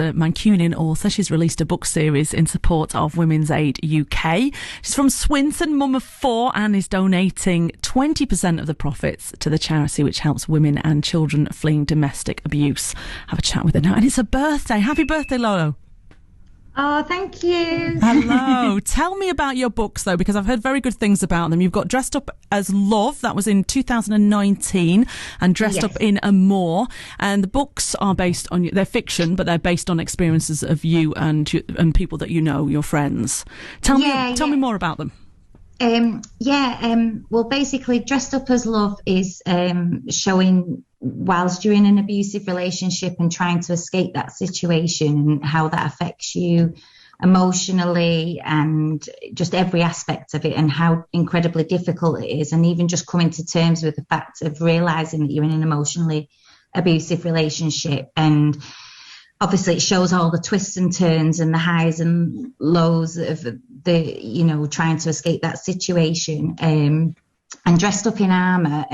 The Mancunian author. She's released a book series in support of Women's Aid UK. She's from Swinton, mum of 4, and is donating 20% of the profits to the charity which helps women and children fleeing domestic abuse. Have a chat with her now. And it's her birthday. Happy birthday, Lolo. Oh, thank you. Hello. Tell me about your books, though, because I've heard very good things about them. You've got Dressed Up as Love, that was in 2019, and Dressed Up in Amour. And the books are based on, they're fiction, but they're based on experiences of you and people that you know, your friends. Tell me more about them. Well, basically, Dressed Up as Love is showing whilst you're in an abusive relationship and trying to escape that situation and how that affects you emotionally and just every aspect of it and how incredibly difficult it is, and even just coming to terms with the fact of realising that you're in an emotionally abusive relationship. And obviously it shows all the twists and turns and the highs and lows of the, trying to escape that situation. And Dressed Up in Armour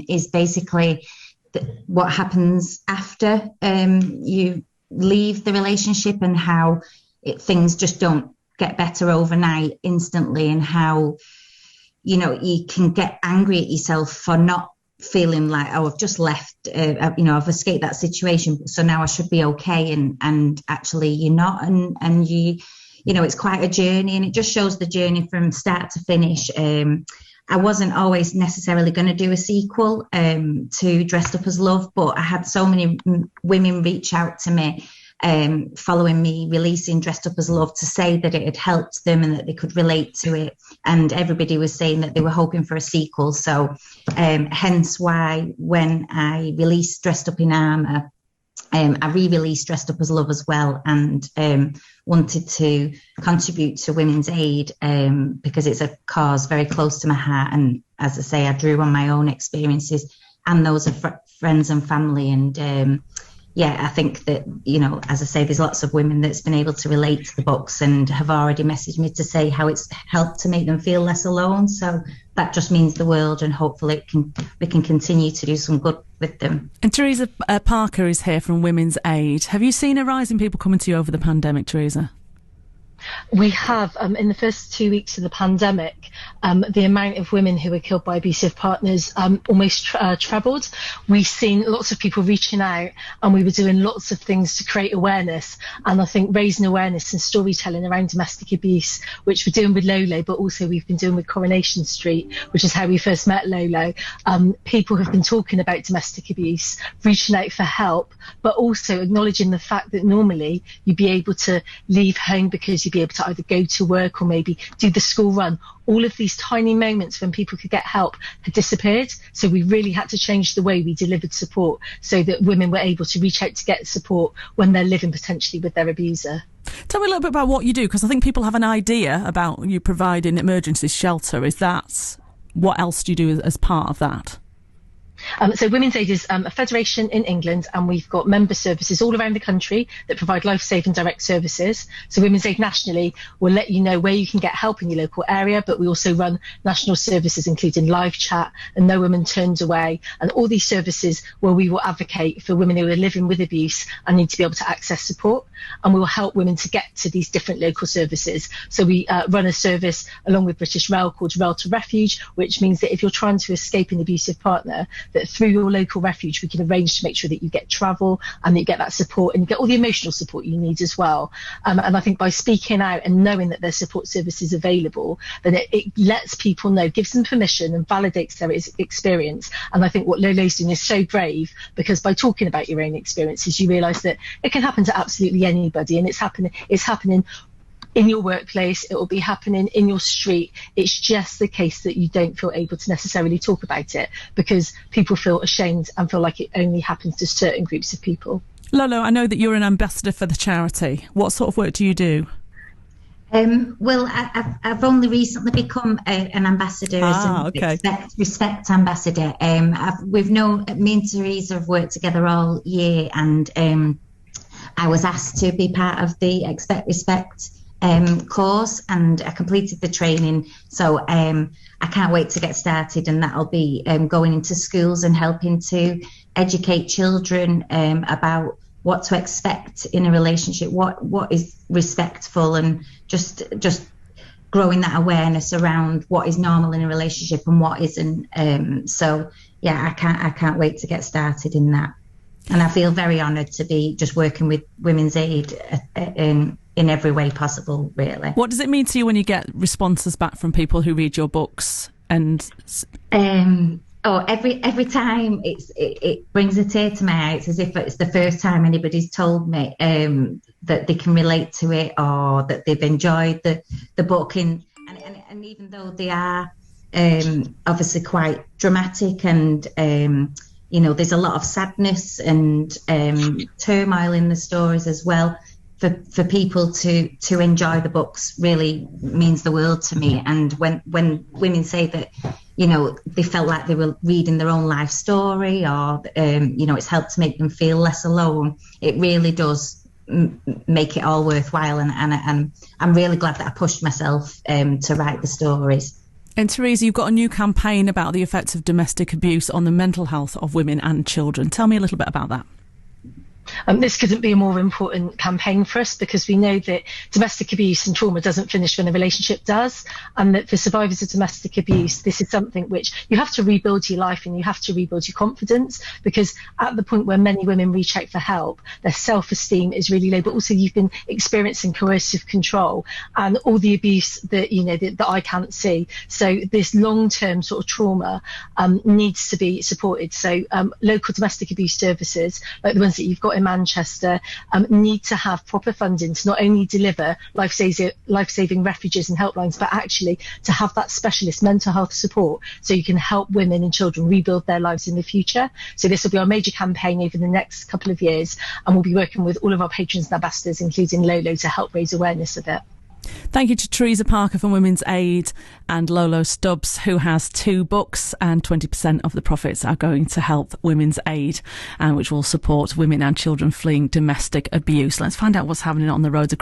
is basically what happens after you leave the relationship and how things just don't get better overnight instantly, and how, you can get angry at yourself for not feeling like, oh, I've just left, I've escaped that situation, so now I should be okay, and actually you're not, and you it's quite a journey, and it just shows the journey from start to finish. I wasn't always necessarily going to do a sequel to Dressed Up as Love, but I had so many women reach out to me following me releasing Dressed Up as Love to say that it had helped them and that they could relate to it. And everybody was saying that they were hoping for a sequel. So hence why when I released Dressed Up in Armour, I re-released Dressed Up as Love as well, and wanted to contribute to Women's Aid because it's a cause very close to my heart. And as I say, I drew on my own experiences and those of friends and family. And I think that, as I say, there's lots of women that's been able to relate to the books and have already messaged me to say how it's helped to make them feel less alone. So that just means the world, and hopefully we can continue to do some good with them. And Theresa Parker is here from Women's Aid. Have you seen a rise in people coming to you over the pandemic, Theresa? We have, in the first 2 weeks of the pandemic, the amount of women who were killed by abusive partners almost trebled. We've seen lots of people reaching out, and we were doing lots of things to create awareness. And I think raising awareness and storytelling around domestic abuse, which we're doing with Lolo, but also we've been doing with Coronation Street, which is how we first met Lolo. People have been talking about domestic abuse, reaching out for help, but also acknowledging the fact that normally you'd be able to leave home because you'd be able to either go to work or maybe do the school run. All of these tiny moments when people could get help had disappeared. So we really had to change the way we delivered support so that women were able to reach out to get support when they're living potentially with their abuser. Tell me a little bit about what you do, because I think people have an idea about you providing emergency shelter. Is that what else do you do as part of that? So Women's Aid is a federation in England, and we've got member services all around the country that provide life-saving direct services. So Women's Aid nationally will let you know where you can get help in your local area, but we also run national services including live chat and No Woman Turned Away, and all these services where we will advocate for women who are living with abuse and need to be able to access support, and we will help women to get to these different local services. So we run a service along with British Rail called Rail to Refuge, which means that if you're trying to escape an abusive partner, that through your local refuge we can arrange to make sure that you get travel and that you get that support and you get all the emotional support you need as well. And I think by speaking out and knowing that there's support services available, then it lets people know, gives them permission and validates their experience. And I think what Lolo's doing is so brave, because by talking about your own experiences you realise that it can happen to absolutely anybody, and it's happening in your workplace, it will be happening in your street. It's just the case that you don't feel able to necessarily talk about it because people feel ashamed and feel like it only happens to certain groups of people. Lolo, I know that you're an ambassador for the charity. What sort of work do you do? Well, I've only recently become an ambassador, respect ambassador. Me and Theresa have worked together all year, and I was asked to be part of the Expect Respect course, and I completed the training, so I can't wait to get started, and that'll be going into schools and helping to educate children about what to expect in a relationship, what is respectful, and just growing that awareness around what is normal in a relationship and what isn't. So yeah, I can't wait to get started in that. And I feel very honoured to be just working with Women's Aid in every way possible, really. What does it mean to you when you get responses back from people who read your books? And every time it brings a tear to my eye. It's as if it's the first time anybody's told me that they can relate to it, or that they've enjoyed the book. And even though they are obviously quite dramatic, and there's a lot of sadness and turmoil in the stories as well, for people to enjoy the books really means the world to me. And when women say that, they felt like they were reading their own life story, or it's helped to make them feel less alone, it really does make it all worthwhile. And I'm really glad that I pushed myself to write the stories. And Theresa, you've got a new campaign about the effects of domestic abuse on the mental health of women and children. Tell me a little bit about that. This couldn't be a more important campaign for us, because we know that domestic abuse and trauma doesn't finish when a relationship does, and that for survivors of domestic abuse, this is something which you have to rebuild your life and you have to rebuild your confidence, because at the point where many women reach out for help, their self-esteem is really low, but also you've been experiencing coercive control and all the abuse that that I can't see. So this long-term sort of trauma needs to be supported. So local domestic abuse services, like the ones that you've got in Manchester, need to have proper funding to not only deliver life-saving refuges and helplines, but actually to have that specialist mental health support so you can help women and children rebuild their lives in the future. So this will be our major campaign over the next couple of years, and we'll be working with all of our patrons and ambassadors, including Lolo, to help raise awareness of it. Thank you to Theresa Parker from Women's Aid, and Lolo Stubbs, who has 2 books, and 20% of the profits are going to help Women's Aid, which will support women and children fleeing domestic abuse. Let's find out what's happening on the roads across